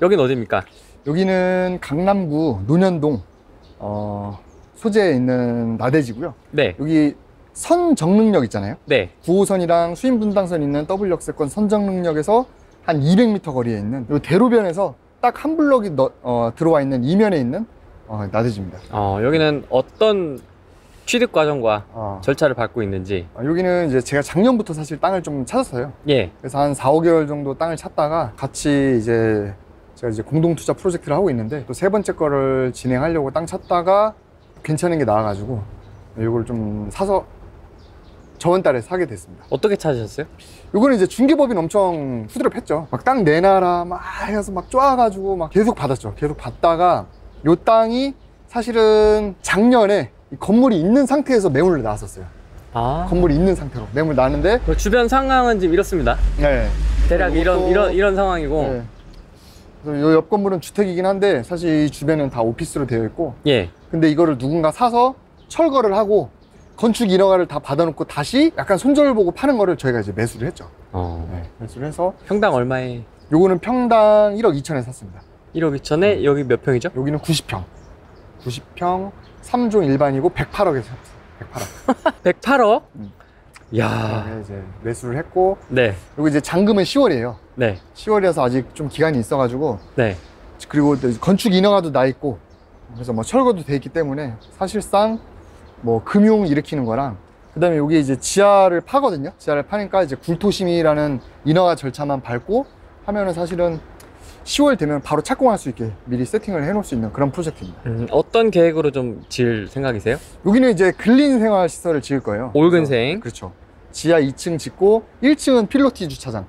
여긴 어디입니까? 여기는 강남구 논현동 소재에 있는 나대지고요. 네. 여기 선정릉역 있잖아요. 네. 9호선이랑 수인분당선 있는 더블역세권 선정릉역에서 한 200m 거리에 있는 이 대로변에서 딱 한 블럭이 들어와 있는 이면에 있는 나대지입니다. 여기는 어떤 취득 과정과 절차를 밟고 있는지. 여기는 이제 제가 작년부터 사실 땅을 좀 찾았어요. 예. 그래서 한 4, 5개월 정도 땅을 찾다가 같이 제가 이제 공동투자 프로젝트를 하고 있는데 또 세 번째 거를 진행하려고 땅 찾다가 괜찮은 게 나와가지고 이걸 좀 사서 저번 달에 사게 됐습니다. 어떻게 찾으셨어요? 요거는 이제 중개법인 엄청 후드럽했죠. 막 땅 내놔라 막 해서 막 쪼아가지고 막 계속 받았죠. 계속 받다가 요 땅이 사실은 작년에 이 건물이 있는 상태에서 매물로 나왔었어요. 건물이 있는 상태로 매물 나는데 주변 상황은 지금 이렇습니다. 네. 대략 이런 상황이고. 네. 그래서 요 옆 건물은 주택이긴 한데 사실 이 주변은 다 오피스로 되어 있고. 예. 근데 이거를 누군가 사서 철거를 하고 건축 인허가를 다 받아놓고 다시 약간 손절 보고 파는 거를 저희가 이제 매수를 했죠. 네, 매수를 해서 평당 얼마에? 요거는 평당 1억 2천에 샀습니다. 1억 2천에 여기 몇 평이죠? 여기는 90평 3종 일반이고 108억에 샀어요. 108억 108억? 야, 이제 매수를 했고. 네. 여기 이제 잔금은 10월이에요. 네. 10월이라서 아직 좀 기간이 있어가지고. 네. 그리고 건축 인허가도 나 있고 그래서 뭐 철거도 돼 있기 때문에 사실상 뭐 금융 일으키는 거랑 그다음에 여기 이제 지하를 파거든요. 지하를 파니까 이제 굴토심이라는 인허가 절차만 밟고 하면은 사실은 10월 되면 바로 착공할 수 있게 미리 세팅을 해놓을 수 있는 그런 프로젝트입니다. 어떤 계획으로 좀 지을 생각이세요? 여기는 이제 근린 생활 시설을 지을 거예요. 올근생. 그렇죠. 지하 2층 짓고 1층은 필로티 주차장.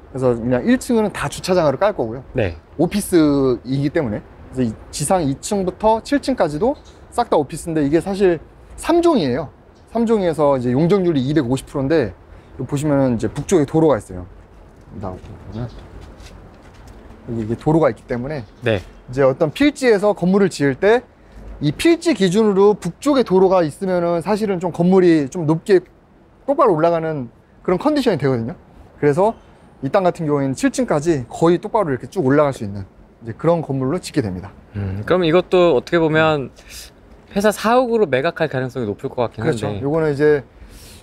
그래서 그냥 1층은 다 주차장으로 깔 거고요. 네. 오피스이기 때문에 그래서 지상 2층부터 7층까지도 싹 다 오피스인데 이게 사실 3종이에요. 3종에서 이제 용적률이 250%인데 보시면 이제 북쪽에 도로가 있어요. 여기 이게 도로가 있기 때문에 네. 이제 어떤 필지에서 건물을 지을 때 이 필지 기준으로 북쪽에 도로가 있으면은 사실은 좀 건물이 좀 높게 똑바로 올라가는 그런 컨디션이 되거든요. 그래서 이 땅 같은 경우에는 7층까지 거의 똑바로 이렇게 쭉 올라갈 수 있는 이제 그런 건물로 짓게 됩니다. 그럼 이것도 어떻게 보면 회사 사옥으로 매각할 가능성이 높을 것 같긴 한데. 그렇죠. 요거는 이제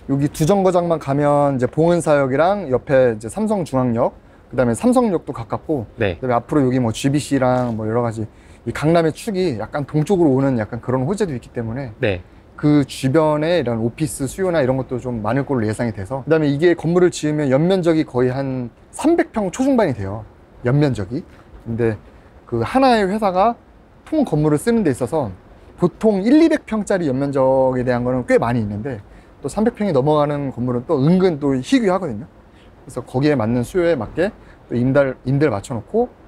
여기 두 정거장만 가면 이제 봉은사역이랑 옆에 이제 삼성중앙역, 그다음에 삼성역도 가깝고, 네. 그다음에 앞으로 여기 뭐 GBC랑 뭐 여러 가지 이 강남의 축이 약간 동쪽으로 오는 약간 그런 호재도 있기 때문에 네. 그 주변에 이런 오피스 수요나 이런 것도 좀 많을 걸로 예상이 돼서 그다음에 이게 건물을 지으면 연면적이 거의 한 300평 초중반이 돼요. 연면적이. 근데 그 하나의 회사가 통 건물을 쓰는 데 있어서 보통 200평짜리 연면적에 대한 거는 꽤 많이 있는데 또 300평이 넘어가는 건물은 또 은근 또 희귀하거든요. 그래서 거기에 맞는 수요에 맞게 또 임대를 맞춰놓고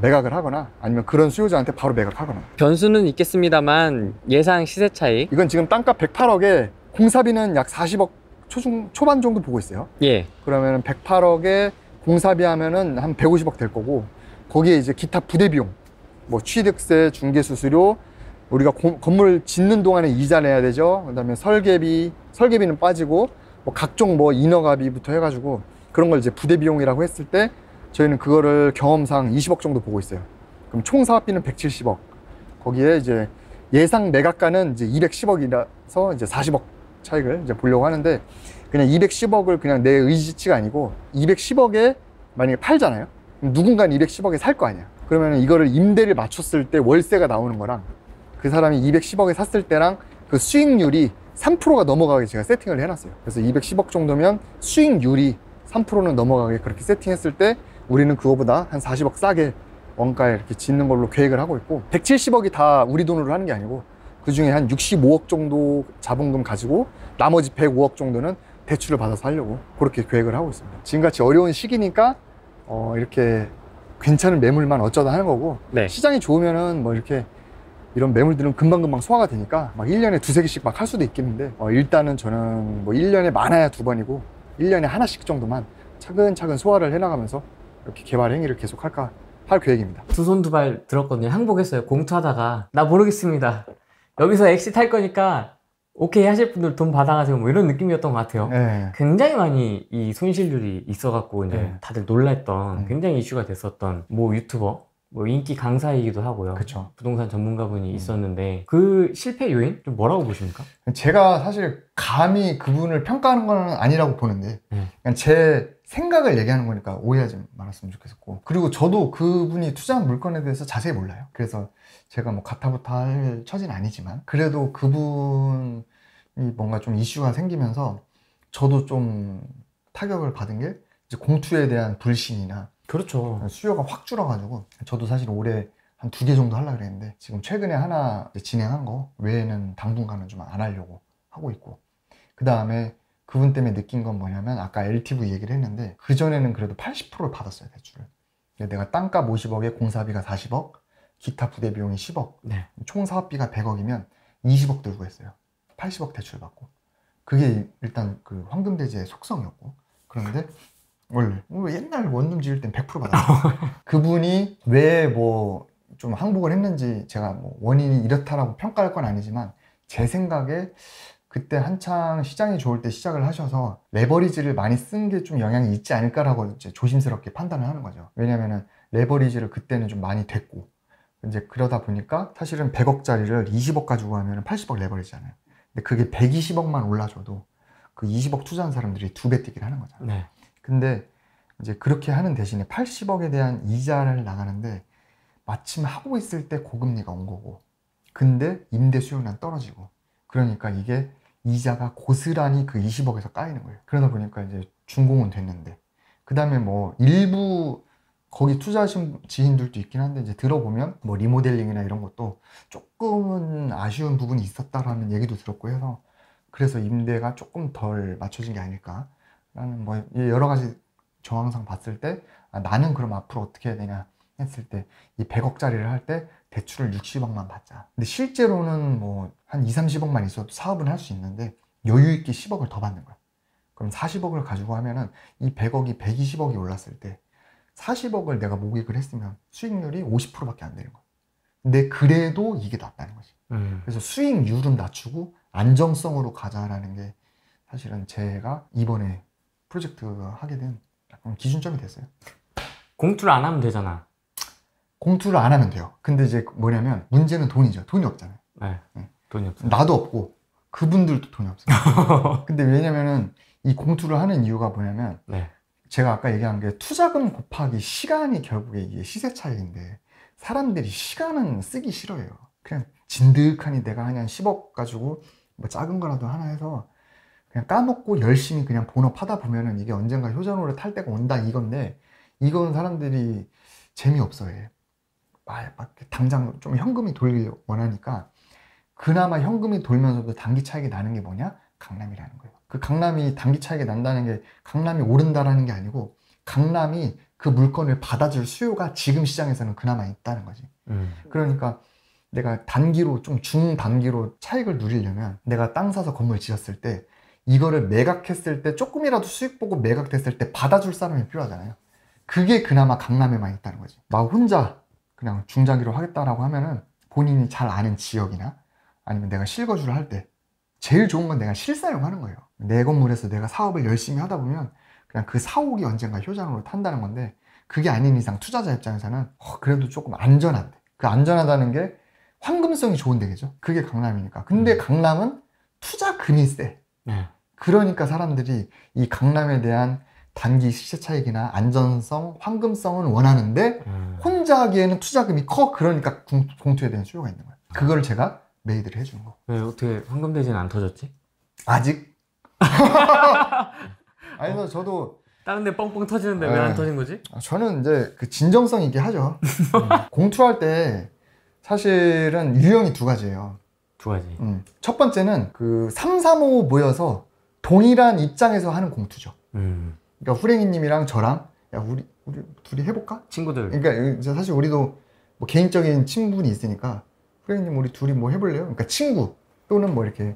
매각을 하거나 아니면 그런 수요자한테 바로 매각하거나. 변수는 있겠습니다만 예상 시세 차익. 이건 지금 땅값 108억에 공사비는 약 40억 초반 정도 보고 있어요. 예. 그러면 108억에 공사비 하면은 한 150억 될 거고 거기에 이제 기타 부대 비용, 뭐 취득세, 중개수수료, 우리가 건물 짓는 동안에 이자 내야 되죠. 그다음에 설계비는 빠지고 뭐 각종 뭐 인허가비부터 해가지고 그런 걸 이제 부대 비용이라고 했을 때 저희는 그거를 경험상 20억 정도 보고 있어요. 그럼 총 사업비는 170억. 거기에 이제 예상 매각가는 이제 210억이라서 이제 40억 차익을 이제 보려고 하는데 그냥 210억을 그냥 내 의지치가 아니고 210억에 만약에 팔잖아요. 그럼 누군가는 210억에 살 거 아니야. 그러면 이거를 임대를 맞췄을 때 월세가 나오는 거랑 그 사람이 210억에 샀을 때랑 그 수익률이 3%가 넘어가게 제가 세팅을 해놨어요. 그래서 210억 정도면 수익률이 3%는 넘어가게 그렇게 세팅했을 때 우리는 그거보다 한 40억 싸게 원가에 이렇게 짓는 걸로 계획을 하고 있고 170억이 다 우리 돈으로 하는 게 아니고 그 중에 한 65억 정도 자본금 가지고 나머지 105억 정도는 대출을 받아서 하려고 그렇게 계획을 하고 있습니다. 지금같이 어려운 시기니까 이렇게 괜찮은 매물만 어쩌다 하는 거고 네. 시장이 좋으면은 뭐 이렇게 이런 매물들은 금방금방 소화가 되니까 막 1년에 두세 개씩 막 할 수도 있겠는데 일단은 저는 뭐 1년에 많아야 2번이고 1년에 하나씩 정도만 차근차근 소화를 해나가면서 이렇게 개발 행위를 계속 할 계획입니다. 두 손 두 발 들었거든요. 항복했어요. 공투하다가 나 모르겠습니다. 여기서 엑시트 할 거니까 오케이 하실 분들 돈 받아가세요. 뭐 이런 느낌이었던 것 같아요. 네. 굉장히 많이 이 손실률이 있어갖고 이제 네. 다들 놀랬던 굉장히 이슈가 됐었던 모 유튜버 뭐 인기 강사이기도 하고요. 그쵸. 부동산 전문가분이 있었는데 그 실패 요인 좀 뭐라고 보십니까? 제가 사실 감히 그분을 평가하는 건 아니라고 보는데 그냥 제 생각을 얘기하는 거니까 오해하지 말았으면 좋겠었고, 그리고 저도 그분이 투자한 물건에 대해서 자세히 몰라요. 그래서 제가 뭐 가타부타 할 처지는 아니지만 그래도 그분이 뭔가 좀 이슈가 생기면서 저도 좀 타격을 받은 게 이제 공투에 대한 불신이나 그렇죠. 수요가 확 줄어가지고, 저도 사실 올해 한 2개 정도 하려고 그랬는데 지금 최근에 하나 이제 진행한 거 외에는 당분간은 좀 안 하려고 하고 있고, 그 다음에 그분 때문에 느낀 건 뭐냐면 아까 LTV 얘기를 했는데 그전에는 그래도 80%를 받았어요, 대출을. 내가 땅값 50억에 공사비가 40억, 기타 부대 비용이 10억, 네. 총 사업비가 100억이면 20억 들고 했어요. 80억 대출 받고. 그게 일단 그 황금대지의 속성이었고, 그런데 원래 옛날 원룸 지을 땐 100% 받았어요. 그분이 왜 뭐 좀 항복을 했는지 제가 뭐 원인이 이렇다라고 평가할 건 아니지만, 제 생각에 그때 한창 시장이 좋을 때 시작을 하셔서 레버리지를 많이 쓴 게 좀 영향이 있지 않을까라고 이제 조심스럽게 판단을 하는 거죠. 왜냐면은 레버리지를 그때는 좀 많이 됐고, 이제 그러다 보니까 사실은 100억짜리를 20억 가지고 하면 80억 레버리지잖아요. 근데 그게 120억만 올라줘도 그 20억 투자한 사람들이 2배 뛰기를 하는 거잖아요. 네. 근데 이제 그렇게 하는 대신에 80억에 대한 이자를 나가는데 마침 하고 있을 때 고금리가 온 거고, 근데 임대 수요는 떨어지고, 그러니까 이게 이자가 고스란히 그 20억에서 까이는 거예요. 그러다 보니까 이제 준공은 됐는데, 그 다음에 뭐 일부 거기 투자하신 지인들도 있긴 한데 이제 들어보면 뭐 리모델링이나 이런 것도 조금은 아쉬운 부분이 있었다라는 얘기도 들었고 해서, 그래서 임대가 조금 덜 맞춰진 게 아닐까라는 뭐 여러 가지 정황상 봤을 때, 아, 나는 그럼 앞으로 어떻게 해야 되냐 했을 때 이 100억짜리를 할 때 대출을 60억만 받자. 근데 실제로는 뭐 한 2, 30억만 있어도 사업은 할 수 있는데 여유 있게 10억을 더 받는 거야. 그럼 40억을 가지고 하면은 이 100억이 120억이 올랐을 때 40억을 내가 모객을 했으면 수익률이 50%밖에 안 되는 거야. 근데 그래도 이게 낫다는 거지. 그래서 수익률은 낮추고 안정성으로 가자라는 게 사실은 제가 이번에 프로젝트 하게 된 약간 기준점이 됐어요. 공투를 안 하면 되잖아. 공투를 안 하면 돼요. 근데 이제 뭐냐면 문제는 돈이죠. 돈이 없잖아요. 네. 네. 돈이 없어. 나도 없고 그분들도 돈이 없어요. 근데 왜냐면은 이 공투를 하는 이유가 뭐냐면, 네. 제가 아까 얘기한 게 투자금 곱하기 시간이 결국에 이게 시세 차이인데, 사람들이 시간은 쓰기 싫어해요. 그냥 진득하니 내가 그냥 10억 가지고 뭐 작은 거라도 하나 해서 그냥 까먹고 열심히 그냥 본업하다 보면은 이게 언젠가 효자노릇 탈 때가 온다 이건데, 이건 사람들이 재미없어해. 막 당장 좀 현금이 돌길 원하니까, 그나마 현금이 돌면서도 단기 차익이 나는 게 뭐냐? 강남이라는 거예요. 그 강남이 단기 차익이 난다는 게 강남이 오른다라는 게 아니고, 강남이 그 물건을 받아줄 수요가 지금 시장에서는 그나마 있다는 거지. 그러니까 내가 단기로 좀 중단기로 차익을 누리려면, 내가 땅 사서 건물 지었을 때 이거를 매각했을 때 조금이라도 수익 보고 매각됐을 때 받아줄 사람이 필요하잖아요. 그게 그나마 강남에만 있다는 거지. 나 혼자 그냥 중장기로 하겠다라고 하면은 본인이 잘 아는 지역이나 아니면 내가 실거주를 할 때 제일 좋은 건 내가 실사용 하는 거예요. 내 건물에서 내가 사업을 열심히 하다 보면 그냥 그 사옥이 언젠가 효자로 탄다는 건데, 그게 아닌 이상 투자자 입장에서는 그래도 조금 안전한데, 그 안전하다는 게 황금성이 좋은 데겠죠. 그게 강남이니까. 근데 강남은 투자금이 세. 네. 그러니까 사람들이 이 강남에 대한 단기 시세 차익이나 안전성, 황금성은 원하는데 혼자 하기에는 투자금이 커. 그러니까 공투에 대한 수요가 있는 거예요. 그걸 제가 메이드를 해주는 거. 왜 어떻게 황금대지는 안 터졌지? 아직? 아니, 저도 다른 데 뻥뻥 터지는데 왜 안 네. 터진 거지? 저는 이제 그 진정성 있게 하죠. 공투할 때 사실은 유형이 2가지예요. 2가지. 첫 번째는 그 3, 3, 5 모여서 동일한 입장에서 하는 공투죠. 그러니까 후랭이님이랑 저랑 야 우리 둘이 해볼까? 친구들. 그러니까 이제 사실 우리도 뭐 개인적인 친분이 있으니까, 후랭이님 우리 둘이 뭐 해볼래요? 그러니까 친구 또는 뭐 이렇게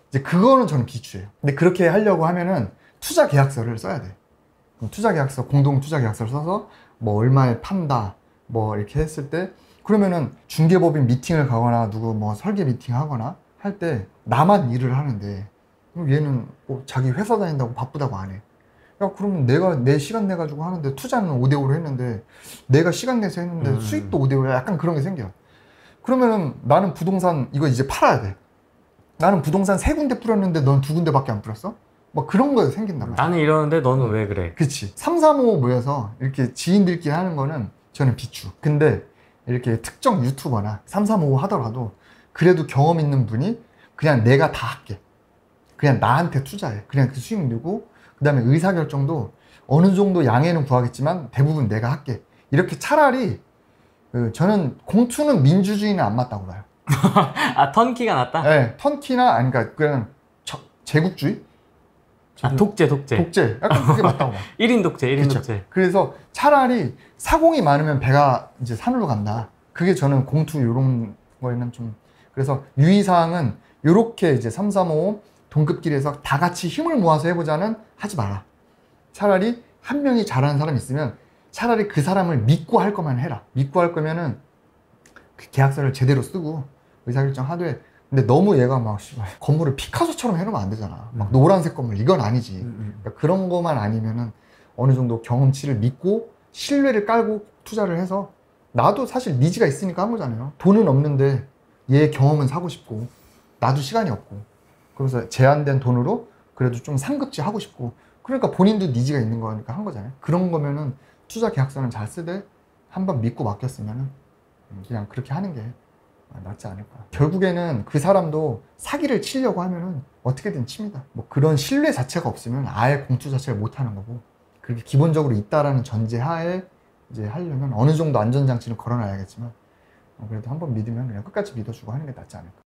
이제 그거는 저는 비추예요. 근데 그렇게 하려고 하면은 투자 계약서를 써야 돼. 그럼 투자 계약서, 공동 투자 계약서를 써서 뭐 얼마에 판다 뭐 이렇게 했을 때, 그러면은 중개법인 미팅을 가거나 누구 뭐 설계 미팅 하거나 할 때 나만 일을 하는데 얘는 뭐 자기 회사 다닌다고 바쁘다고 안 해. 야, 그러면 내가 내 시간 내가지고 하는데 투자는 5대5로 했는데 내가 시간 내서 했는데 수익도 5대5야. 약간 그런 게 생겨. 그러면은 나는 부동산 이거 이제 팔아야 돼. 나는 부동산 3군데 뿌렸는데 넌 2군데밖에 안 뿌렸어? 뭐 그런 거 생긴단 말이야. 나는 이러는데 너는 왜 그래? 그치. 3, 4, 5 모여서 이렇게 지인들끼리 하는 거는 저는 비추. 근데 이렇게 특정 유튜버나 3, 4, 5 하더라도 그래도 경험 있는 분이 그냥 내가 다 할게. 그냥 나한테 투자해. 그냥 그 수익 내고 그 다음에 의사결정도 어느 정도 양해는 구하겠지만 대부분 내가 할게. 이렇게 차라리 저는 공투는 민주주의는 안 맞다고 봐요. 아, 턴키가 낫다? 네, 턴키나 아니 그러니까 그냥 제국주의? 아, 독재. 독재. 약간 그게 맞다고 봐. 1인 독재, 1인 그쵸. 독재. 그래서 차라리 사공이 많으면 배가 이제 산으로 간다. 그게 저는 공투 이런 거에는 좀 그래서 유의사항은 요렇게 이제 3, 3, 5 동급길에서 다 같이 힘을 모아서 해보자는 하지 마라. 차라리 한 명이 잘하는 사람이 있으면 차라리 그 사람을 믿고 할 거만 해라. 믿고 할 거면은 그 계약서를 제대로 쓰고 의사결정 하되 근데 너무 얘가 막 건물을 피카소처럼 해놓으면 안 되잖아. 막 노란색 건물 이건 아니지. 그러니까 그런 거만 아니면은 어느 정도 경험치를 믿고 신뢰를 깔고 투자를 해서 나도 사실 니즈가 있으니까 한 거잖아요. 돈은 없는데 얘 경험은 사고 싶고 나도 시간이 없고 그래서 제한된 돈으로 그래도 좀 상급지 하고 싶고 그러니까 본인도 니즈가 있는 거니까 한 거잖아요. 그런 거면은 투자 계약서는 잘 쓰되 한번 믿고 맡겼으면은 그냥 그렇게 하는 게 낫지 않을까. 결국에는 그 사람도 사기를 치려고 하면은 어떻게든 칩니다. 뭐 그런 신뢰 자체가 없으면 아예 공투 자체를 못 하는 거고 그렇게 기본적으로 있다라는 전제하에 이제 하려면 어느 정도 안전장치는 걸어놔야겠지만 그래도 한번 믿으면 그냥 끝까지 믿어주고 하는 게 낫지 않을까.